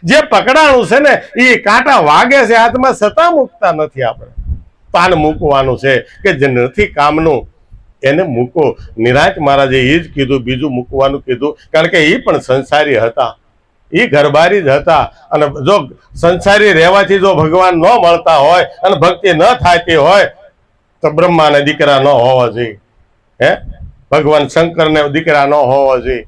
જે પકડાણું છે ને એ કાંટા વાગે છે હાથમાં, છતાં મૂકતા નથી. આપણે પાન મૂકવાનું છે કે જે નથી કામનું એને મૂકો. નિરાંત મહારાજે એ જ કીધું, બીજું મૂકવાનું કીધું. કારણ કે એ પણ સંસારી હતા, એ ઘરબારી જ હતા. અને જો સંસારી રહેવાથી જો ભગવાન ન મળતા હોય અને ભક્તિ ન થતી હોય તો બ્રહ્માને દીકરા ન હોવા જોઈએ, હે ભગવાન શંકરને દીકરા ન હોવા જોઈએ,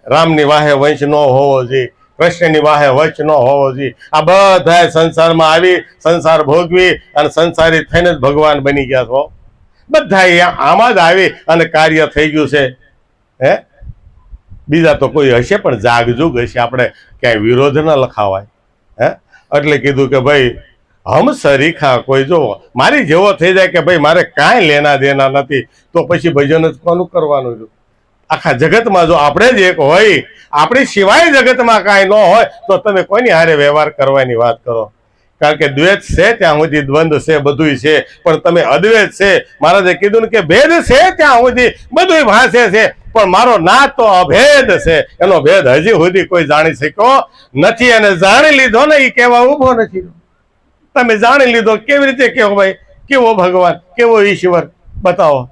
રામની વાહે વંશ ન હોવો જોઈએ, કૃષ્ણની વાહે વંશ ન હોવો જોઈએ. આ બધા સંસારમાં આવી સંસાર ભોગવી અને સંસારી થઈને જ ભગવાન બની ગયા છો. બધા આમાં જ આવી અને કાર્ય થઈ ગયું છે. હે બીજા તો કોઈ હશે પણ જાગજુગ હશે, આપણે ક્યાંય વિરોધ ન લખાવાય. હે એટલે કીધું કે ભાઈ હમ સરીખા કોઈ જો મારી જેવો થઈ જાય કે ભાઈ મારે કાંઈ લેના દેના નથી તો પછી ભજન જ કોનું કરવાનું? આખા જગતમાં જો આપણે જ એક હોય, આપણી સિવાય જગતમાં કાંઈ ન હોય તો તમે કોઈની હારે વ્યવહાર કરવાની વાત કરો? કારણ કે દ્વૈત છે ત્યાં સુધી દ્વંદ્વ છે, બધું છે, પણ તમે અદ્વૈત છે. મહારાજે કીધું ને કે ભેદ છે ત્યાં સુધી બધું ભાષે છે, પણ મારો નાથ તો અભેદ છે. એનો ભેદ હજી સુધી કોઈ જાણી શક્યો નથી. અને જાણી લીધો ને એ કહેવા ઉભો નથી. તમે જાણી લીધો કેવી રીતે કેવો? ભાઈ કેવો ભગવાન, કેવો ઈશ્વર બતાવો.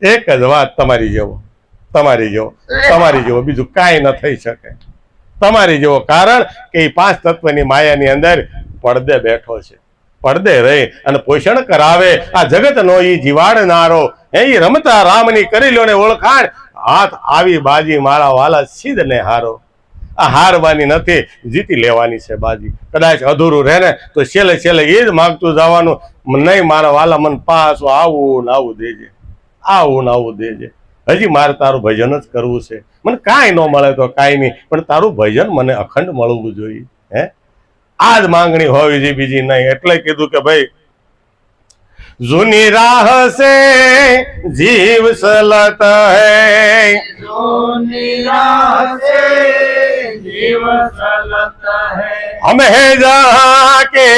એક જ વાત, તમારી જેવો, તમારી જેવો, તમારી જેવો, બીજું કાંઈ ન થઈ શકે તમારી જેવો. કારણ કે એ પાંચ તત્વની માયાની અંદર પડદે બેઠો છે, પડદે રહી અને પોષણ કરાવે આ જગતનો ઈ જીવાડનારો. એ રમતા રામની કરી લ્યો ને ઓળખાણ, હાથ આવી બાજી મારા વાલા સીધ ને હારો. આ હારવાની નથી, જીતી લેવાની છે બાજી. કદાચ અધૂરું રહે ને તો છેલ્લે છેલ્લે એ જ માગતું જવાનું, નહીં મારા વાલા મને પાછું આવું ને આવું દેજે, આવું ને આવું દેજે. હજી મારે તારું ભજન જ કરવું છે. મને કાંઈ ન મળે તો કાંઈ નહીં, પણ તારું ભજન મને અખંડ મળવું જોઈએ. હે આ જ માંગણી હોવી જોઈએ, બીજી નહીં. એટલે કીધું કે ભાઈ જૂની રાહ સે જીવ સલત હૈ, જૂની રાહ સે જીવ સલત હૈ, હમ હે જહાં કે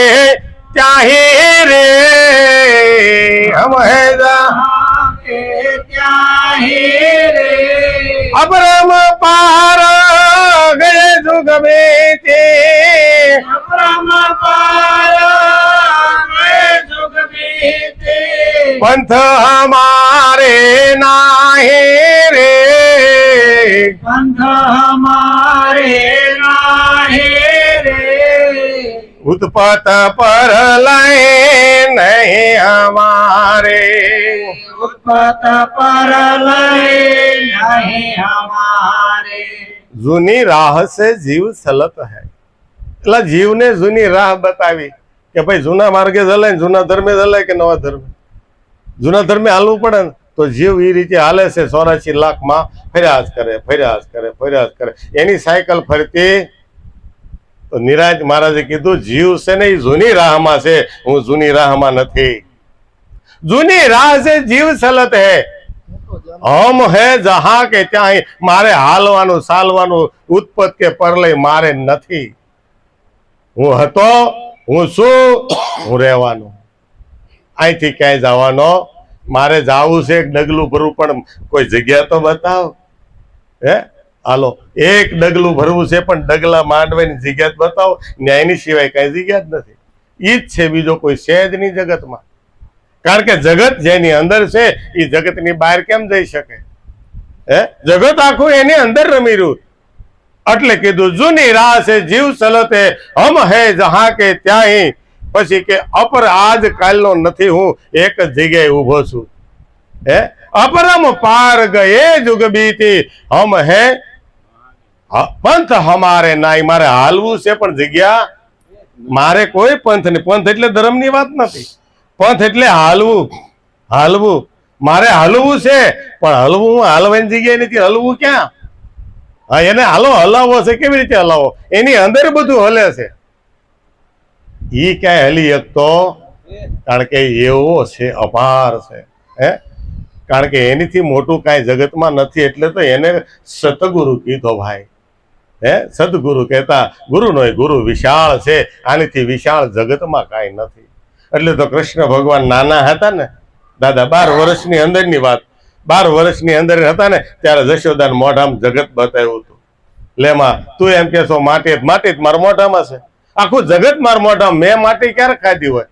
ત્યાહી રે, હમ હે જહાં કે ત્યાહી રે, અપરમ પાર ગયે જુગ બેતે, અપરમ પાર ગયે જુગ બીતે, पंथ हमारे नाहे रे, पंथ हमारे नाहे रे, उत्पत पर लय नहीं हमारे, उत्पत पर लय नहीं हमारे. जूनी राह से जीव सलत है. એટલે જીવને જૂની રાહ બતાવી કે ભાઈ જૂના માર્ગે ચલાય, જૂના ધર્મે ચલાય કે નવા ધર્મે. જૂના ધર્મે હાલવું પડે ને તો જીવ એ રીતે હાલે છે. 84 લાખમાં ફર્યા જ કરે, ફર્યા જ કરે, ફર્યા જ કરે. એની સાયકલ ફરતી. તો નિરાંત મહારાજે કીધું જીવ છે ને એ જૂની રાહમાં છે, હું જૂની રાહમાં નથી. જૂની રાહ છે જીવ સલત હે, હમ હે જહાં કે ત્યાં મારે હાલવાનું ચાલવાનું ઉત્પત્તિ કે પરલય મારે નથી. હું હતો, હું છું, હું રહેવાનો. અહીંથી ક્યાંય જવાનો મારે જવું છે. એક ડગલું ભરવું પણ કોઈ જગ્યા તો બતાવો. હે હાલો એક ડગલું ભરવું છે પણ ડગલા માંડવાની જગ્યા જ બતાવો. ન્યાયની સિવાય કઈ જગ્યા જ નથી. ઈ જ છે, બીજો કોઈ છે જ નહીં જગતમાં. કારણ કે જગત જેની અંદર છે એ જગતની બહાર કેમ જઈ શકે? હે જગત આખું એની અંદર રમી રહ્યું. એટલે કીધું જૂની રાહ છે જીવ સલતે, હમ હે જહાં કે ત્યાં. પછી કે અપર આજ કાલનો નથી, હું એક જ જગ્યાએ ઉભો છું. હે અપરમ પાર ગયે જુગ બીતી, હમ હે પંથ હમારે નાઈ. મારે હાલવું છે પણ જગ્યા મારે કોઈ પંથ નહીં. પંથ એટલે ધર્મની વાત નથી, પંથ એટલે હાલવું. હાલવું મારે હાલવું છે પણ હલવું હાલવાની જગ્યાએ નથી. હલવું ક્યાં? હા એને હાલો હલાવો છે. કેવી રીતે હલાવો? એની અંદર બધું હલે છે. ઈ ક્યાંય હલી શકતો? કારણ કે એવો છે, અપાર છે. હે કારણ કે એનીથી મોટું કાંઈ જગતમાં નથી. એટલે તો એને સતગુરુ કીધો ભાઈ. હે સદગુરુ કહેતા ગુરુનો ગુરુ વિશાળ છે. આનીથી વિશાળ જગતમાં કાંઈ નથી. એટલે તો કૃષ્ણ ભગવાન નાના હતા ને દાદા, 12 વર્ષની અંદરની વાત, 12 વર્ષની અંદર હતા ને ત્યારે જશોદાના મોઢામાં જગત બતાવ્યું હતું. લેમાં તું એમ કેશો માટી જ મારા મોઢામાં છે, આખું જગત મારા મોઢામાં, મેં માટી ક્યારે ખાધી હોય?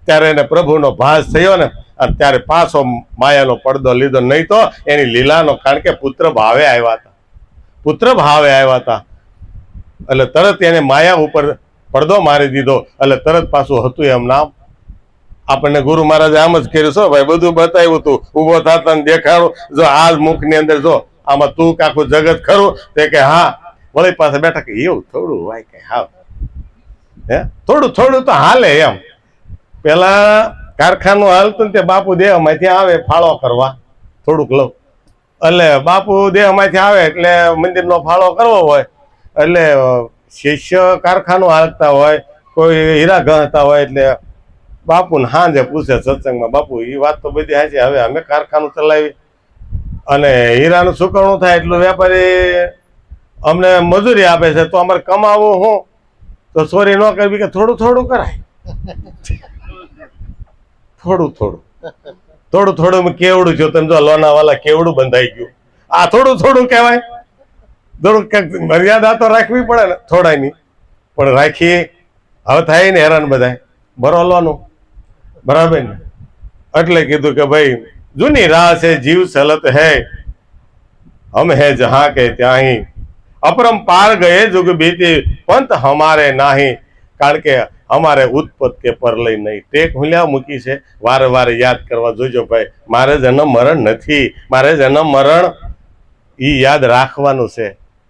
ત્યારે એને પ્રભુનો ભાસ થયો ને, અને ત્યારે પાછો માયાનો પડદો લીધો. નહીં તો એની લીલાનો, કારણ કે પુત્ર ભાવે આવ્યા હતા. એટલે તરત એને માયા ઉપર પડદો મારી દીધો. એટલે તરત પાછું હતું એમ નામ. આપણને ગુરુ મહારાજે આમ જ કર્યું છો ભાઈ, બધું બતાવ્યું તું, ઉભો થતા દેખાડું, જો આ મુખની અંદર જો આમાં તું આખું જગત ખરું, તે કે હા. વળી પાસે બેઠા કે એવું થોડું હોય કે હા, હે થોડું તો હાલે એમ. પેલા કારખાનું હાલતું ને તે બાપુ દેહમાંથી આવે ફાળો કરવા, થોડુંક લઉં. એટલે બાપુ દેહમાંથી આવે એટલે મંદિરનો ફાળો કરવો હોય, એટલે શિષ્ય કારખાનું હાલતા હોય, કોઈ હીરા ગણતા હોય, એટલે બાપુને સાંજે પૂછે સત્સંગમાં, બાપુ એ વાત તો બધી હાચી, હવે અમે કારખાનું ચલાવી અને હીરાનું સુકવણું થાય એટલું વેપારી અમને મજૂરી આપે છે, તો અમારે કમાવું હું? તો ચોરી ન કરવી કે થોડું કરાય. થોડું કેવડું છે, તમે જો લોનાવાલા કેવડું બંધાઈ ગયું, આ થોડું કહેવાય? થોડુંક મર્યાદા તો રાખવી પડે ને થોડાની, પણ રાખી હવે થાય ને હેરાન બધા બરો લોનું, બરાબર ને? એટલે કીધું કે ભાઈ જૂની રાહ છે, જીવ સલત હે, હમ હે જહાં કે ત્યાંહી, અપરંપાર ગયે જુગ બીતી, પંત હમારે નાહી. કારણ કે અમારે ઉત્પત્ત કે પરલય નહીં. ટેક હુલ્યા મૂકી છે, વારે યાદ કરવા જોજો ભાઈ, મારે જન્મ મરણ નથી, મારે જન્મ મરણ ઈ યાદ રાખવાનું છે,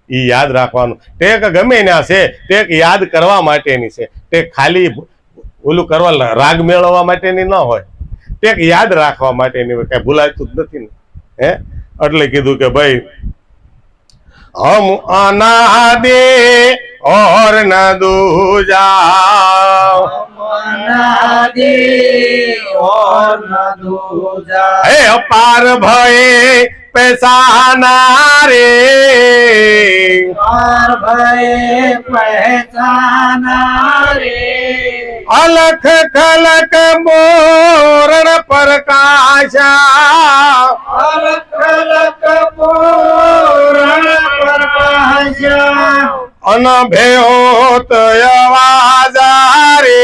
ઈ યાદ રાખવાનું. ટેક ગમે ના છે, ટેક યાદ કરવા માટેની છે, ટેક ખાલી ઓલું કરવા રાગ મેળવવા માટેની ન હોય, ટેક યાદ રાખવા માટેની હોય, કઈ ભૂલાતું જ નથી ને, હે? એટલે કીધું કે ભાઈ હમ અનાદે और न दूजा, हे अपार भये पहचाना रे, अलख खलक मोरण प्रकाशा, अनभ्योत आवाजा रे,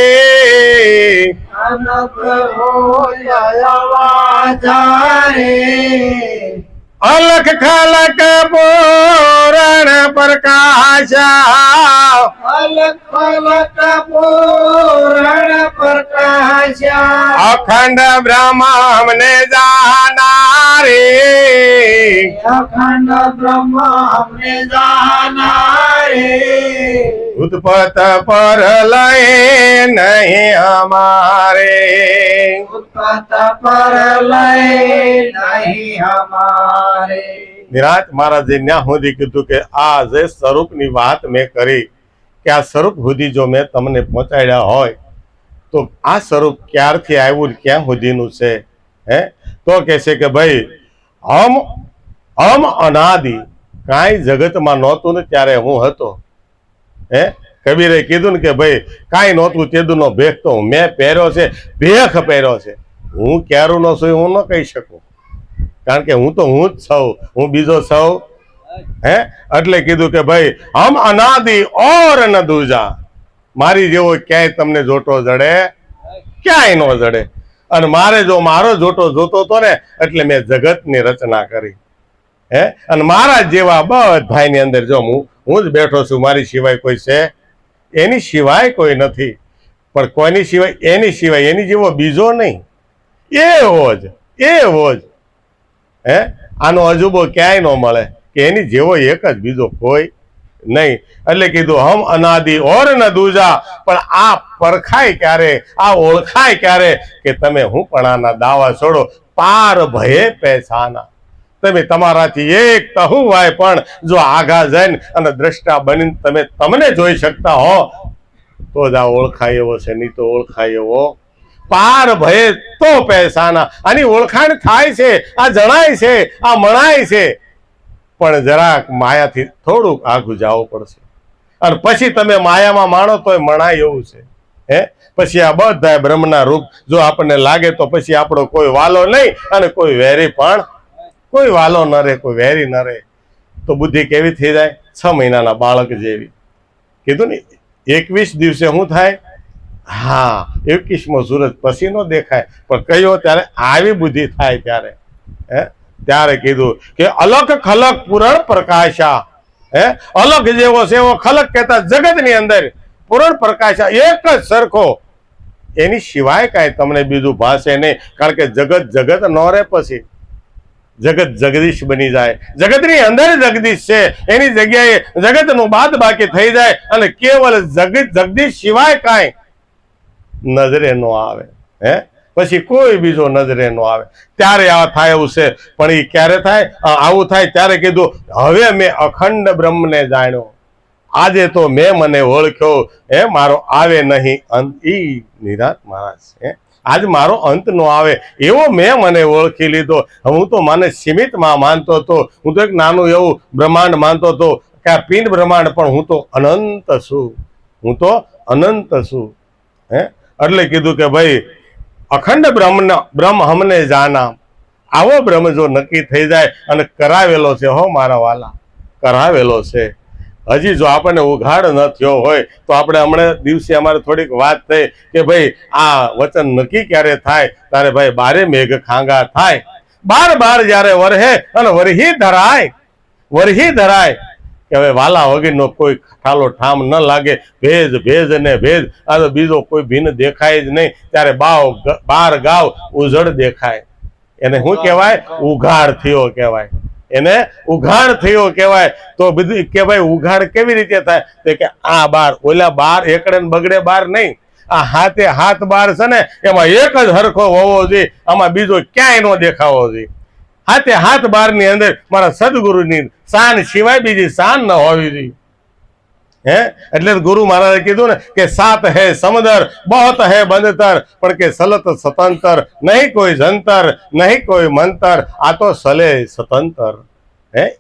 अलख खलक पूरण प्रकाशा, अखंड ब्रह्म हमने जाना रे, उत्पत पर लय नहीं हमारे, નિરાંત મહારાજે ન્યા સુધી કીધું કે આ જે સ્વરૂપની વાત મેં કરી, કે આ સ્વરૂપ સુધી જો મેં તમને પહોંચાડ્યા હોય તો આ સ્વરૂપ ક્યારથી આવ્યું ને ક્યાં સુધીનું છે? હે? તો કહે છે કે ભાઈ હમ અનાદિ, કાંઈ જગતમાં નહોતું ને ત્યારે હું હતો. હે? કબીરે કીધું ને કે ભાઈ કાંઈ નહોતું તેદુનો ભેખ તો મેં પહેર્યો છે, ભેખ પહેર્યો છે. હું ક્યારું નો છું હું ન કહી શકું, કારણ કે હું તો હું જ છું, હું બીજો છું? હે? એટલે કીધું કે ભાઈ હમ અનાદિ ઓર ન દૂજા, મારી જેવો ક્યાંય તમને જોટો જડે, ક્યાંય ન જડે. અને મારે જો મારો જોટો જોતો હતો ને એટલે મેં જગતની રચના કરી. હે? અને મારા જેવા બધાની અંદર જો હું જ બેઠો છું, મારી સિવાય કોઈ છે? એની સિવાય કોઈ નથી, પણ કોઈની સિવાય એની સિવાય એની જેવો બીજો નહીં, એવો જ. હે? આનો અજુબો ક્યાંય ન મળે કે એની જેવો એક જ બીજો કોઈ નહીં. એટલે કીધું હમ અનાદિ ઓર ન દૂજા, પણ આ પરખાય ક્યારે, આ ઓળખાય ક્યારે કે તમે હું પણ આના દાવા છોડો, પાર ભયે પૈસાના. તમે તમારાથી એક તહુ વાય પણ જો આઘા જઈને અને દ્રષ્ટા બનીને તમે તમને જોઈ શકતા હો તો જ આ ઓળખાય એવો છે, નહીં તો ઓળખાય એવો. પાર ભયે તો પૈસાના, આની ઓળખાણ થાય છે, આ જણાય છે, આ મણાય છે, પણ જરાક માયાથી થોડુંક આઘું જવું પડશે. અને પછી તમે માયામાં માણો તોય મણાય એવું છે. હે? પછી આ બધા બ્રહ્મના રૂપ જો આપણને લાગે તો પછી આપણો કોઈ વાલો નહીં અને કોઈ વેરી પણ, કોઈ વાલો ન રહે, કોઈ વેરી ન રહે, તો બુદ્ધિ કેવી થઈ જાય? 6 મહિનાના બાળક જેવી. કીધું ને 21 દિવસે શું થાય? હા, 21મો સૂરજ પછી નો દેખાય, પણ કયો ત્યારે આવી બુદ્ધિ થાય ત્યારે. ત્યારે કીધું કે અલખ ખલક પૂરણ પ્રકાશા. અલખ જેવો છે એવો ખલક કહેતા જગતની અંદર પૂરણ પ્રકાશા એક જ સરખો, એની સિવાય કાંઈ તમને બીજું ભાષે નહીં. કારણ કે જગત જગત ન રહે, પછી જગત જગદીશ બની જાય. જગતની અંદર જગદીશ છે, એની જગ્યાએ જગતનું બાદ બાકી થઈ જાય અને કેવલ જગદીશ સિવાય કાંઈ નજરે નો આવે. પછી કોઈ બીજો નજરે નો આવે. ત્યારે આ થાય એવું છે. પણ એ ક્યારે થાય? આવું થાય ત્યારે કીધું હવે મેં અખંડ બ્રહ્મને જાણ્યો. આજે તો મેં મને ઓળખ્યો. મારો આવે નહીં અંત. ઈ નિરાંત મહારાજ છે. આજ મારો અંત નો આવે એવો મેં મને ઓળખી લીધો. હું તો મને સીમિતમાં માનતો હતો. હું તો એક નાનું એવું બ્રહ્માંડ માનતો હતો કે આ પિંડ બ્રહ્માંડ, પણ હું તો અનંત છું. હું તો અનંત છું. એટલે કીધું કે ભાઈ અખંડ બ્રહ્મ હમને જાના. આવો બ્રહ્મ જો નક્કી થઈ જાય અને કરાવેલો છે, હો મારા વાલા, કરાવેલો છે. હજી જો આપણને ઉઘાડ ન થયો હોય તો આપણે હમણાં દિવસે અમારે થોડીક વાત થઈ કે ભાઈ આ વચન નક્કી ક્યારે થાય? તારે ભાઈ 12 મેઘ ખાંગા થાય. 12 જયારે વરહે અને વરહી ધરાય કે હવે વાલા વગરનો કોઈ ઠાલો ઠામ ન લાગે. ભેજ ને ભેજ, આ તો બીજો કોઈ ભીન દેખાય જ નહીં. ત્યારે 12 ગાવ ઉજળ દેખાય. એને શું કહેવાય? ઉઘાડ થયો કહેવાય. એને ઉઘાડ થયો કહેવાય. તો બધું કે ભાઈ ઉઘાડ કેવી રીતે થાય? તો કે આ 12, ઓલા 12 એકડે ને બગડે 12 નહીં. આ હાથે હાથ 12 છે ને, એમાં એક જ હરખો હોવો જોઈએ. આમાં બીજો ક્યાંય નો દેખાવો જોઈએ. હાથે હાથ 12 ની અંદર મારા સદગુરુની શાન સિવાય બીજી શાન ન હોવી જોઈએ. એટલે ગુરુ મહારાજે કીધું ને કે 7 હે સમદર બહોત હે બંધતર, પણ કે સલત સ્વતંત્ર, નહીં કોઈ જંતર નહીં કોઈ મંતર, આ તો સલે સ્વતંત્ર.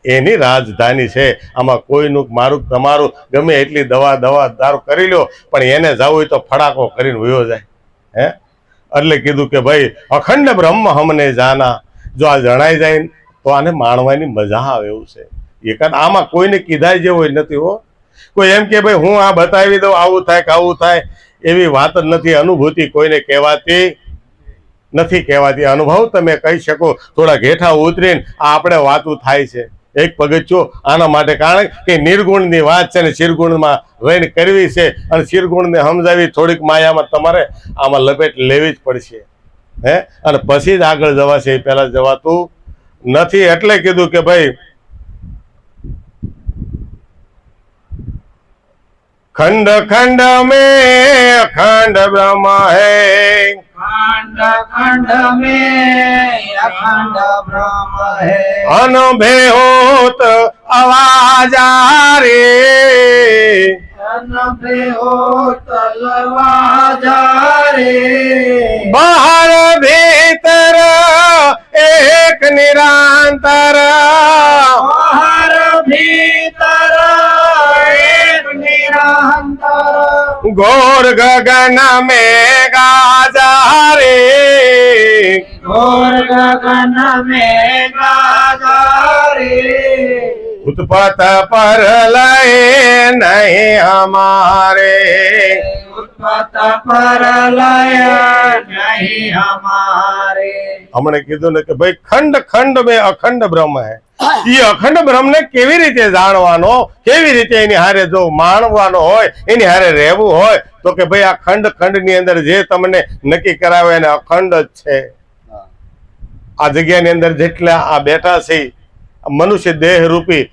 એની રાજધાની છે. આમાં કોઈનું મારું તમારું ગમે એટલી દવા દારૂ કરી લ્યો, પણ એને જવું હોય તો ફડાકો કરીને વયો જાય. એટલે કીધું કે ભાઈ અખંડ બ્રહ્મ હમને જાના. જો આ જણાઈ જાય તો આને માણવાની મજા આવે એવું છે. એકાદ આમાં કોઈને કીધાય જેવો નથી. હો, કોઈ એમ કે ભાઈ હું આ બતાવી દઉં, આવું થાય કે આવું થાય, એવી વાત જ નથી. અનુભૂતિ કોઈને કહેવાતી નથી. અનુભવ તમે કહી શકો. થોડા ઘેઠા ઉતરીને આપણે વાતું થાય છે. એક પગથિયું આના માટે, કારણ કે નિર્ગુણની વાત છે ને શિરગુણમાં રહીને કરવી છે. અને શિરગુણને સમજાવી થોડીક માયામાં તમારે આમાં લપેટ લેવી જ પડશે. અને પછી જ આગળ જવાશે. પહેલા જવાતું નથી. એટલે કીધું કે ભાઈ खंड खंड में अखंड ब्रह्म है, खंड खंड में अखंड ब्रह्म है, अनुभे होत आवाज रे, अनुभे होत आवाज रे, बाहर भीतर एक निरंतर, बाहर भीतर एक निरंतर, घोर गगन में गाजा रे, घोर गगन में गाजा रे, उत्पत पर लय नहीं हमारे, उत्पत पर लय नहीं हमारे. हमने કીધું ને કે ભાઈ ખંડ ખંડ में અખંડ બ્રહ્મ હે. એ અખંડ બ્રહ્મને કેવી રીતે જાણવાનો, કેવી રીતે એની હારે જો માણવાનો હોય, એની હારે રહેવું હોય, તો કે ભાઈ આ ખંડ ખંડ ની અંદર જે તમને નક્કી કરાવે એને અખંડ જ છે. આ જગ્યાની અંદર જેટલા આ બેઠા છે મનુષ્ય દેહ રૂપી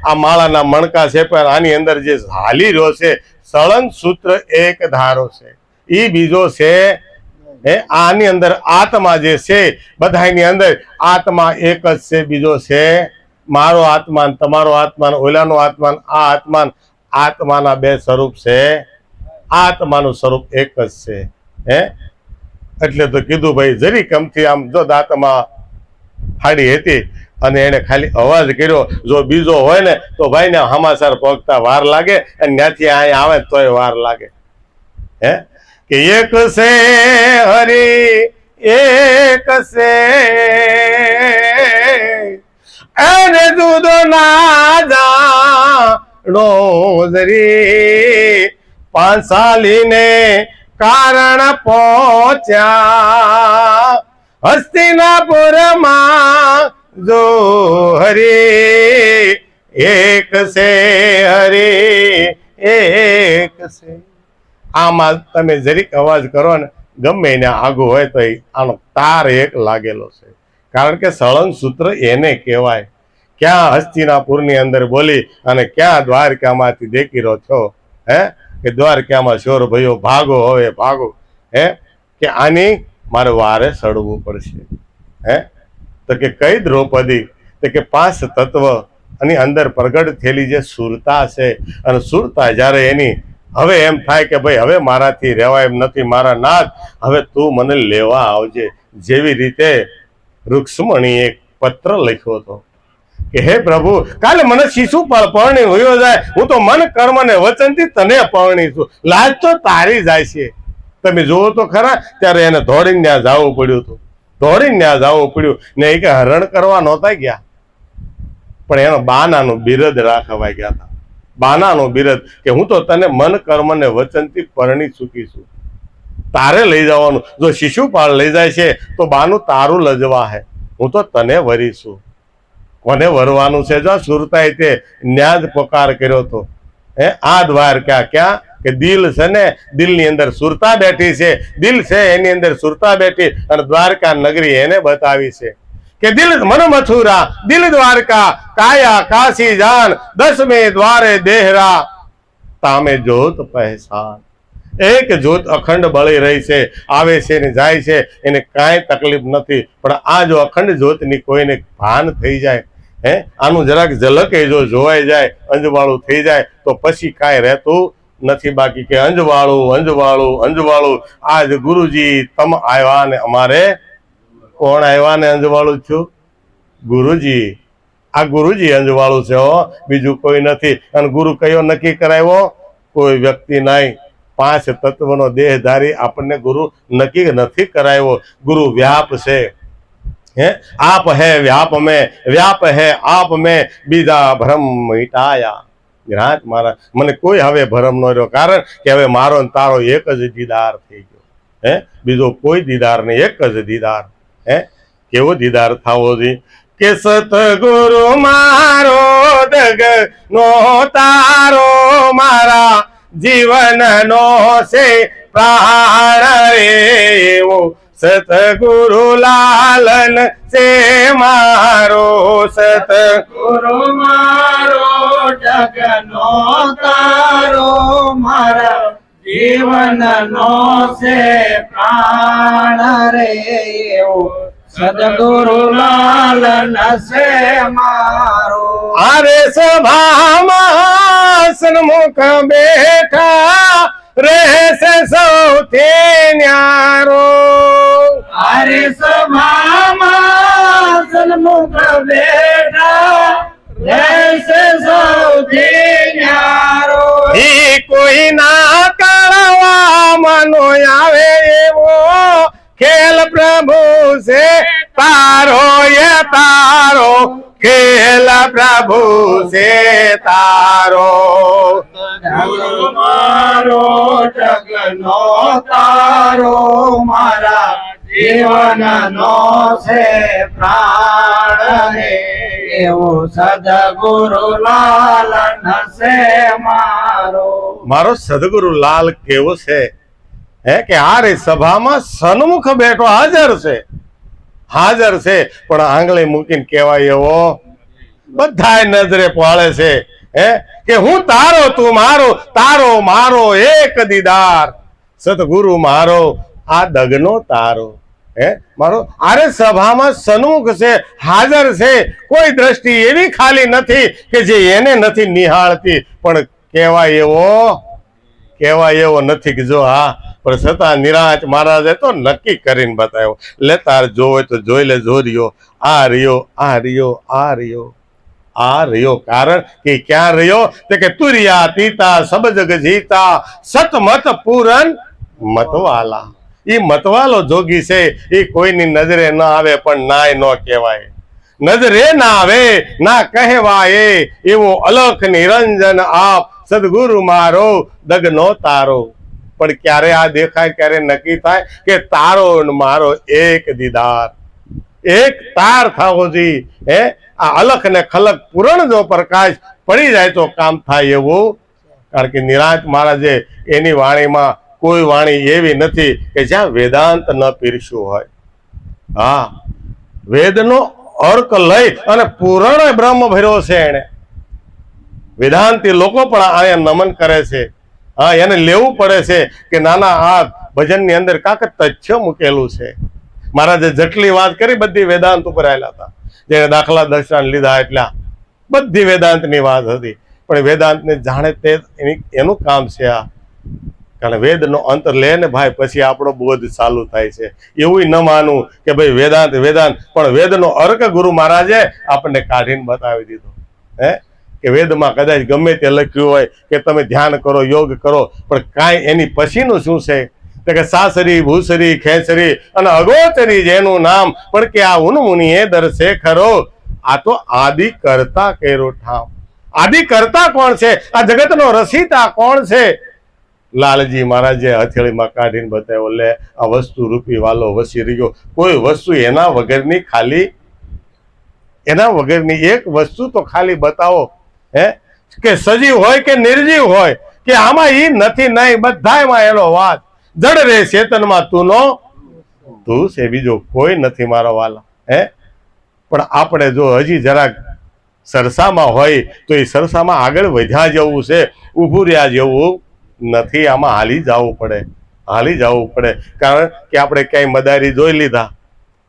આ માળાના મણકા છે, પણ આની અંદર જે હાલી રહ્યો છે સળંગ સૂત્ર એક ધારો છે. એ બીજો છે આની અંદર આત્મા જે છે, બધાની અંદર આત્મા એક જ છે. બીજો છે મારો આત્મા, તમારો આત્મા, ઓલાનો આત્મા, આ આત્મા. આત્માના બે સ્વરૂપ છે. આત્માનું સ્વરૂપ એક જ છે. એટલે તો કીધું ભાઈ જરી કમથી આમ જો દાંતમાં હાડી હતી અને એને ખાલી અવાજ કર્યો. જો બીજો હોય ને તો ભાઈ ને સમાચાર પહોંચતા વાર લાગે, અને ત્યાંથી અહીંયા આવે તોય વાર લાગે. કે એક સે હરી એક સે એને જુદો ના જાણો જરી પાંચાલીને કારણ પહોંચ્યા હસ્તિનાપુરમાં જો હરી એક છે હરી એક છે. આમાં તમે જરીક અવાજ કરો ને ગમે એને આગો હોય તો આનો તાર એક લાગેલો છે. કારણ કે સળંગ સૂત્ર એને કહેવાય. ક્યાં હસ્તિનાપુરની અંદર બોલી અને ક્યાં દ્વારકામાંથી દેખી રહ્યો છો હે કે દ્વારકામાં શોર ભયો ભાગો હવે ભાગો હે કે આની મારે વારે સડવું પડશે હે તો કે કઈ દ્રૌપદી તો કે 5 તત્વ અને અંદર પ્રગટ થયેલી જે સુરતા છે અને સુરતા જ્યારે એની હવે એમ થાય કે ભાઈ હવે મારાથી રહેવાય એમ નથી મારા નાથ હવે તું મને લેવા આવજે. જેવી રીતે રૂક્ષ્મણી એક પત્ર લખ્યો હતો કે હે પ્રભુ કાલે મને શિશુપાળ પરણી હોયો જાય હું તો મન કર્મ ને વચનથી તને પરણી છું લાજ તો તારી જાય છે. તમે જુઓ તો ખરા ત્યારે એને દોડીને ત્યાં જવું પડ્યું હતું દોડીને ત્યાં જવું પડ્યું ને એ કે હરણ કરવા નહોતા ગયા પણ એનો બાનાનું બિરદ રાખવા ગયા હતા. બાનાનું બિરદ કે હું તો તને મન કર્મ ને વચનથી પરણી ચૂકી છું તારે લઈ જવાનું. જો શિશુપાળ લઈ જાય છે તો બાનું તારું લજવા હે હું તો તને વરીશું. કોને વરવાનું છે? જો સુરતાએ તે ન્યાજ પકાર કર્યો હતો હે આ દ્વારકા ક્યાં કે દિલ છે ને દિલની અંદર સુરતા બેઠી છે. દિલ છે એની અંદર સુરતા બેઠી અને દ્વારકા નગરી એને બતાવી છે કે દિલ મન મથુરા દિલ દ્વારકા કાયા કાશી જાન 10મે દ્વારે દેહરા તામે જોત પહેચાન. એક જોત અખંડ બળી રહી છે આવે છે ને જાય છે એને કાંઈ તકલીફ નથી પણ આ જો અખંડ જ્યોતની કોઈને ભાન થઈ જાય હે આનું જરાક ઝલકે જો જોવાઈ જાય અંજવાળું થઈ જાય તો પછી કાંઈ રહેતું નથી બાકી કે અંજવાળું અંજવાળું અંજવાળું. આજ ગુરુજી તમ આવ્યા ને અમારે કોણ આવ્યા ને અંજવાળું છું? ગુરુજી. આ ગુરુજી અંજવાળું છે હો બીજું કોઈ નથી. અને ગુરુ કયો નક્કી કરાવ્યો? કોઈ વ્યક્તિ નહીં 5 તત્વનો દેહધારી આપણને ગુરુ નક્કી નથી કરાવ્યો. ગુરુ વ્યાપ છે હે આપ હે વ્યાપ હે આપ મેં બીજા ભ્રમ મિટાયા. ગ્રાહક મારા મને કોઈ હવે ભરમ ન રહ્યો કારણ કે હવે મારો ને તારો એક જ દીદાર થઈ ગયો હે બીજો કોઈ દીદાર નહીં એક જ દીદાર હે કેવો દીદાર થવો જોઈએ કે સતગુરુ મારો દગ નો તારો મારા જીવન નો છે પ્રાણ રેવો સતગુરુ લાલન છે મારો સતગુરુ મારો જગનો તારો મારા જીવનનો છે પ્રાણ રે સદગુરુ લાલન છે મારો. આરે સભામાં સન્મુખ બેઠા રહેશે સૌથી ન્યારો. આરે સભામાં સન્મુખ બેઠા રહેશે સૌથી ન્યારો. ઈ કોઈ ના કરવા મનો આવે એવો ખેલ પ્રભુ છે તારો એ તારો ખેલ પ્રભુ છે તારો. સદગુરુ મારો જગનો તારો મારા જીવનનો છે પ્રાણ રે એવો સદગુરુ લાલન છે મારો. મારો સદગુરુ લાલ કેવો છે હે કે આ રે સભામાં સન્મુખ બેઠો હાજર છે પણ આંગળી મૂકીને કહેવાય એવો બધાય નજરે પાળે છે હે કે હું તારો તું મારો તારો મારો એક દીદાર સદગુરુ મારો આ દગનો તારો હે મારો. આરે સભામાં સન્મુખ છે હાજર છે કોઈ દ્રષ્ટિ એવી ખાલી નથી કે જે એને નથી નિહાળતી પણ કહેવાય એવો નથી કે જો હા પણ છતાં નિરાંત મહારાજે તો નક્કી કરીને બતાવ્યો લે તાર જોવે તો જોઈ લે જો રહ્યો આ રહ્યો કારણ કે ક્યાં રહ્યો તે કે તુરિયા તીતા સબ જગ જીતા સતમત પૂરન મતવાલા. એ મતવાલો જોગી છે એ કોઈની નજરે ન આવે પણ નાય ન કહેવાય નજરે ના આવે ના કહેવાય એવો અલખ નિરંજન આપ સદગુરુ મારો દગનો તારો. પણ ક્યારે આ દેખાય, ક્યારે નક્કી થાય કે તારો ને મારો એક દીદાર, એક તાર થાવો જોઈએ. આ અલખ ને ખલક પૂરણ જો પ્રકાશ પડી જાય તો કામ થાય એવું. કારણ કે નિરાંત મહારાજે એની વાણીમાં કોઈ વાણી એવી નથી કે જ્યાં વેદાંત ન પીરસ્યું હોય. હા, વેદનો અર્ક લઈ અને પૂર્ણ બ્રહ્મ ભર્યો છે એને. વેદાંતી લોકો પણ અહીંયા નમન કરે છે. હા, એને લેવું પડે છે કે નાના આ ભજનની અંદર કાંક તથ્ય મૂકેલું છે. મહારાજે જેટલી વાત કરી બધી વેદાંત ઉપર આવેલા હતા. જેને દાખલા દર્શન લીધા એટલા બધી વેદાંતની વાત હતી. પણ વેદાંતને જાણે તે એનું કામ છે આ. કારણ વેદનો અંતર લે ને ભાઈ પછી આપણો બોધ ચાલુ થાય છે. એવું ન માનવું કે ભાઈ વેદાંત વેદાંત, પણ વેદનો અર્ક ગુરુ મહારાજે આપણને કાઢીને બતાવી દીધો. કે વેદમાં કદાચ ગમે તે લખ્યું હોય કે તમે ધ્યાન કરો, યોગ કરો, પણ કાંઈ એની પછીનું શું છે કે સાસરી ભૂસરી ખેસરી અને અગોચરી જેનું નામ, પણ કે આ ઉન્મુનિએ દર્શે ખરો. આ તો આદિ કરતા કેરો ઠામ. આદિ કરતા કોણ છે? આ જગતનો રસીતા કોણ છે? લાલજી મહારાજે હથેળીમાં કાઢીને બતાવ્યો, લે આ વસ્તુ રૂપી વાલો વસી રહ્યો. કોઈ વસ્તુ એના વગરની, ખાલી એના વગરની એક વસ્તુ તો ખાલી બતાવો. કે સજીવ હોય કે નિર્જીવ હોય, કે આમાં ઈ નથી નહીં, બધામાં એનો વાત. જડ રે ચેતનમાં તું છે, બીજો કોઈ નથી મારો વાલા. પણ આપણે જો હજી જરાક સરસામાં હોય તો એ સરસામાં આગળ વધ્યા જેવું છે, ઊભું રહ્યા જેવું નથી. આમાં હાલી જવું પડે, હાલી જવું પડે. કારણ કે આપણે ક્યાંય મદારી જોઈ લીધા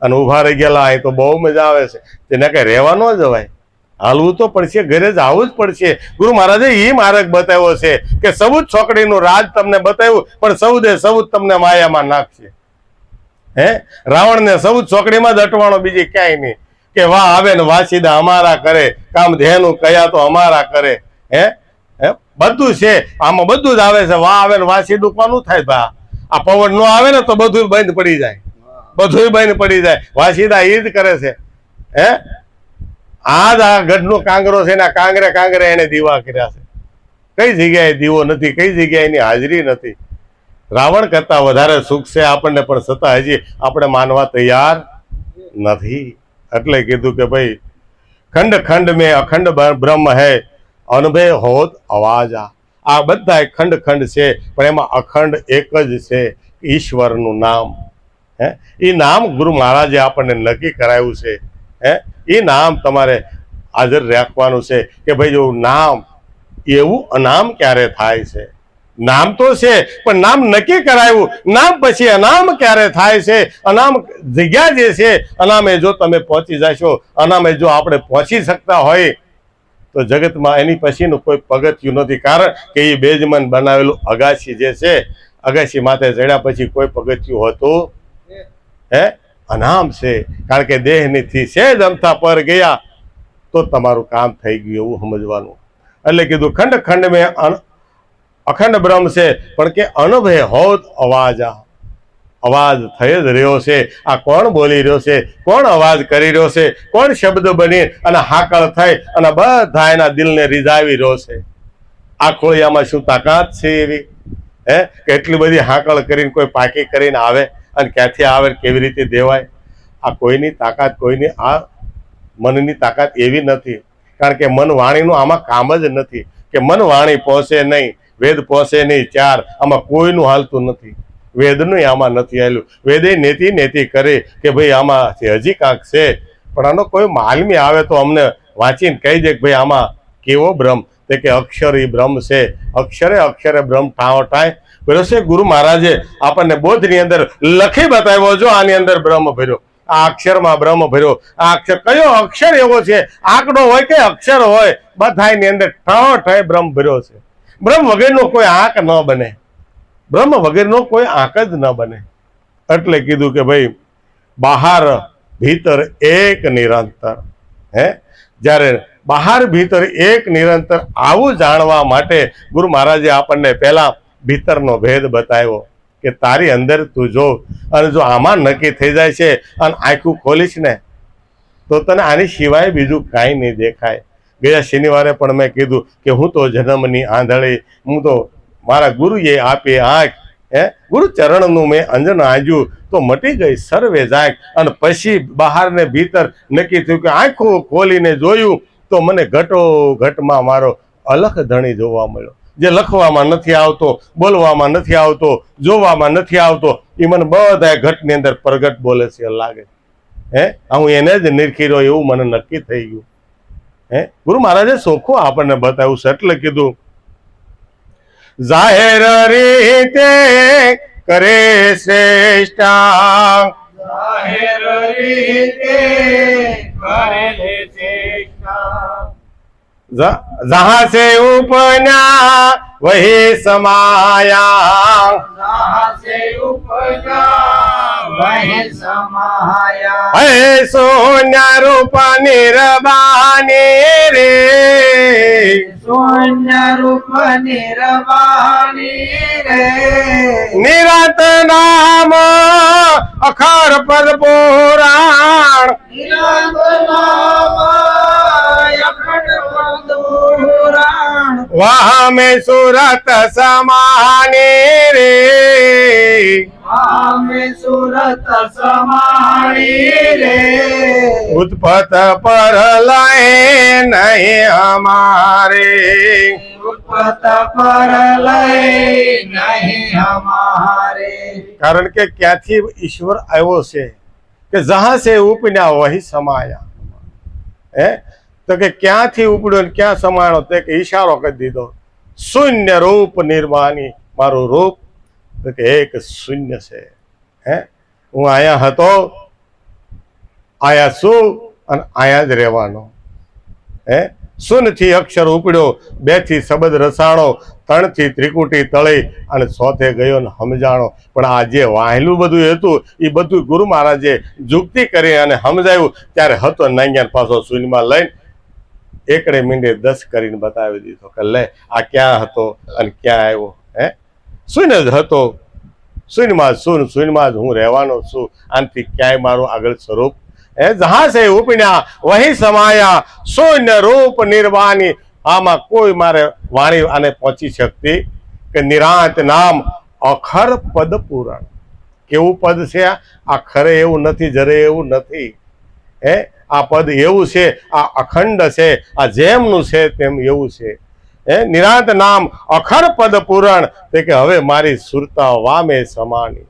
અને ઊભા રહી ગયેલા હોય તો બહુ મજા આવે છે. તેને કઈ રહેવા ન જવાય, હાલવું તો પડશે, ઘરે જ આવવું જ પડશે. ગુરુ મહારાજે એ માર્ગ બતાવ્યો છે કે સૌદ છોકડીનું રાજ તમને બતાવ્યું, પણ સૌદે સૌદ તમને માયામાં નાખશે. રાવણને સૌદ છોકડીમાં જ અટવાણો, બીજી ક્યાંય નહીં. કે વાહ આવે ને વાસીદા અમારા કરે, કામ ધેનું કયા તો અમારા કરે. બધું છે આમાં, બધું જ આવે છે. વાહ આવે ને વાસીદું કોનું થાય? ભા આ પવન નો આવે ને તો બધું બંધ પડી જાય, બધું બંધ પડી જાય. વાસીદા એ જ કરે છે. આ ગઢનો કાંગરો છે ને કાંગરે કાંગરે એને દીવા કર્યા છે. કઈ જગ્યાએ દીવો નથી, કઈ જગ્યાએ એની હાજરી નથી. રાવણ કરતા વધારે સુખ છે આપણને, પણ છતાં હજી આપણે માનવા તૈયાર નથી. એટલે કીધું કે ભાઈ ખંડ ખંડ મેં અખંડ બ્રહ્મ હૈ, અનભય હોત અવાજ. આ બધા ખંડ ખંડ છે, પણ એમાં અખંડ એક જ છે, ઈશ્વરનું નામ. એ નામ ગુરુ મહારાજે આપણને નક્કી કરાવ્યું છે. એ નામ તમારે હાજર રાખવાનું છે કે ભાઈ જો નામ એવું અનામ ક્યારે થાય છે? નામ તો છે પણ નામ નક્કી કરાયું, નામ પછી અનામ ક્યારે થાય છે? અનામ જગ્યા જે છે, અનામે જો તમે પહોંચી જશો, અનામે જો આપણે પહોંચી શકતા હોય તો જગતમાં એની પછીનું કોઈ પગથિયું નથી. કારણ કે એ બેજમન બનાવેલું અગાશી જે છે, અગાશી માથે ચડ્યા પછી કોઈ પગથિયું હોતું અનામ છે. કારણ કે દેહની સેજ અમથા પર ગયા તો તમારું કામ થઈ ગયું એવું સમજવાનું. એટલે કીધું ખંડ ખંડ મેં અખંડ બ્રહ્મ છે, પણ કે અનભય હોત અવાજ. અવાજ થઈ જ રહ્યો છે. આ કોણ બોલી રહ્યો છે? કોણ અવાજ કરી રહ્યો છે? કોણ શબ્દ બની અને હાકળ થઈ અને બધા એના દિલને રીઝાવી રહ્યો છે? આ ખોળિયામાં શું તાકાત છે એવી? કે એટલી બધી હાકળ કરીને કોઈ પાકી કરીને આવે અને ક્યાંથી આવે, કેવી રીતે દેવાય? આ કોઈની તાકાત, કોઈની આ મનની તાકાત એવી નથી. કારણ કે મન વાણીનું આમાં કામ જ નથી. કે મન વાણી પહોંચે નહીં, વેદ પહોંચે નહીં, ચાર આમાં કોઈનું હાલતું નથી. વેદનું આમાં નથી હાલ્યું. વેદે નેતિ નેતિ કરે કે ભાઈ આમાં હજી કાંક છે, પણ આનો કોઈ માલમી આવે તો અમને વાંચીને કહી દે કે ભાઈ આમાં કેવો બ્રહ્મ? તે કે અક્ષર એ બ્રહ્મ છે. અક્ષરે અક્ષરે બ્રહ્મ ઠાવ ઠાય ભર્યો છે. ગુરુ મહારાજે આપણને બોધની અંદર લખી બતાવ્યો, જો આની અંદર બ્રહ્મ ભર્યો, આ અક્ષરમાં બ્રહ્મ ભર્યો. આ અક્ષર કયો અક્ષર એવો છે? આંકડો હોય કે અક્ષર હોય, બધાની અંદર ઠાવ ઠાય બ્રહ્મ ભર્યો છે. બ્રહ્મ વગરનો કોઈ આંક ન બને, બ્રહ્મ વગરનો કોઈ આંક જ ન બને. એટલે કીધું કે ભાઈ બહાર ભીતર એક નિરંતર. જ્યારે બહાર ભીતર એક નિરંતર, આવું જાણવા માટે ગુરુ મહારાજે આપણને પહેલા ભીતરનો ભેદ બતાવ્યો કે તારી અંદર તું જો, અને જો આમાં નક્કી થઈ જાય છે અને આંખું ખોલીશ ને તો તને આની સિવાય બીજું કાંઈ નહીં દેખાય. ગયા શનિવારે પણ મેં કીધું કે હું તો જન્મની આંધળી, હું તો મારા ગુરુએ આપી આંખ, ગુરુ ચરણનું મેં અંજન આંજ્યું તો મટી ગઈ સર્વે જાગ. અને પછી બહાર ને ભીતર નક્કી થયું કે આંખો ખોલીને જોયું તો મને ઘટો ઘટમાં મારો અલખ ધણી જોવા મળ્યો. જે લખવામાં નથી આવતો, બોલવામાં નથી આવતો, જોવામાં નથી આવતો, એ મને બધા ઘટની અંદર પ્રગટ બોલે છે લાગે. હું એને જ નિરખી રહ્યો એવું મને નક્કી થઈ ગયું. ગુરુ મહારાજે ચોખ્ખું આપણને બતાવ્યું છે. એટલે કીધું જાહેર રીતે કરે શ્રેષ્ઠા, જાહેર રીતે કરે શ્રેષ્ઠા, जहाँ से उपन्या वही समाया, जहाँ से उपजा वही समाया, है शून्य रूप निर्वाणी रे, शून्य रूप निर्वाणी रे, निरत नाम अखर पद पुराण, निरंत नाम अखंड पद पुराण, वहाँ में सूरत समानी रे, में सूरत समाणी रे, उत्पत पर लय नहीं हमारे, उत्पत पर लय नहीं हमारे, કારણ કે ક્યાંથી ઈશ્વર આવ્યો છે કે જહાં સે ઉપડ્યા વહી સમાયા. તો કે ક્યાંથી ઉપડ્યો ને ક્યાં સમાયો? તે કે ઈશારો કરી દીધો, શૂન્ય રૂપ નિર્વાણી, મારું રૂપ તો કે એક શૂન્ય છે. હું અહીંયા હતો, આયા છું અને આયા જ રહેવાનો. શૂન્ય થી અક્ષર ઉપડ્યો, 2 થી શબ્દ રસાણો, 3 થી ત્રિકુટી તળી અને 6 થી ગયો ને સમજાણો. પણ આ જે વાહેલું બધું હતું એ બધું ગુરુ મહારાજે જુક્તિ કરી અને સમજાવ્યું ત્યારે હતો નાંગ્યાન પાછો શૂન્યમાં લઈને એકડે મીંડે 10 કરીને બતાવી દીધો કે લે આ ક્યાં હતો અને ક્યાં આવ્યો. શૂન્ય જ હતો, શૂન્યમાં શૂન્યમાં જ હું રહેવાનો છું. આનાથી ક્યાંય મારું આગળ સ્વરૂપ જહાં સે ઉપડ્યા વહી સમાયા, શૂન્ય રૂપ નિર્વાણી. આમાં કોઈ મારે વાણી આને પહોંચી શકતી કે નિરાંત નામ અખર પદ પુરાણ. કેવું પદ છે આ? ખરે એવું નથી, જરે એવું નથી. આ પદ એવું છે, આ અખંડ છે, આ જેમનું છે તેમ એવું છે. નિરાંત નામ અખર પદ પુરાણ. તે કે હવે મારી સુરતા વામે સમાણી,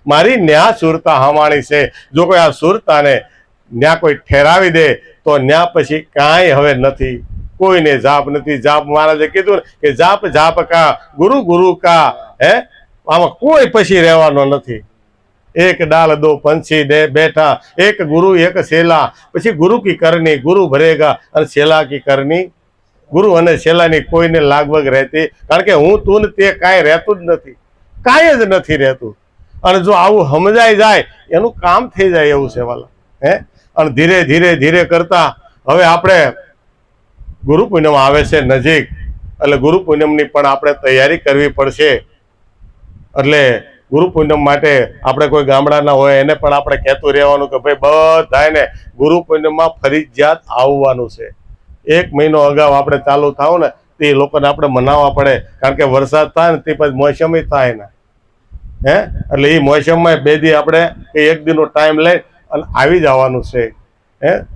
મારી ન્યા સુરતા હમાણી છે. જો કોઈ આ સુરતાને ન્યા કોઈ ઠેરાવી દે તો ન્યા પછી કાંઈ હવે નથી, કોઈને જાપ નથી. જાપ મહારાજે કીધું કે જાપ જાપ કા ગુરુ ગુરુ કા. આમાં કોઈ પછી રહેવાનો નથી. એક ડાલ દો પંછી બેઠા, એક ગુરુ એક શેલા. પછી ગુરુ કી કરણી ગુરુ ભરેગા અને શેલા કી કરણી ગુરુ. અને શેલાની કોઈને લાગવગ રહેતી, કારણ કે હું તું ને તે કાંઈ રહેતું જ નથી, કાંઈ જ નથી રહેતું. અને જો આવું સમજાઈ જાય એનું કામ થઈ જાય એવું છે વાલા. અને ધીરે ધીરે ધીરે કરતા હવે આપણે ગુરુ પૂનમ આવે છે નજીક, એટલે ગુરુ પૂનમની પણ આપણે તૈયારી કરવી પડશે. એટલે ગુરુ પૂનમ માટે આપણે કોઈ ગામડાના હોય એને પણ આપણે કહેતું રહેવાનું કે ભાઈ બધાને ગુરુ પૂનમમાં ફરજિયાત આવવાનું છે. 1 મહિનો અગાઉ આપણે ચાલુ થાવ ને તે લોકોને આપણે મનાવવા પડે, કારણ કે વરસાદ થાય ને તે પછી મોસમ થાય ને. એટલે એ મોસમમાં 2 દી આપણે 1 દીનો ટાઈમ લઈ અને આવી જવાનું છે.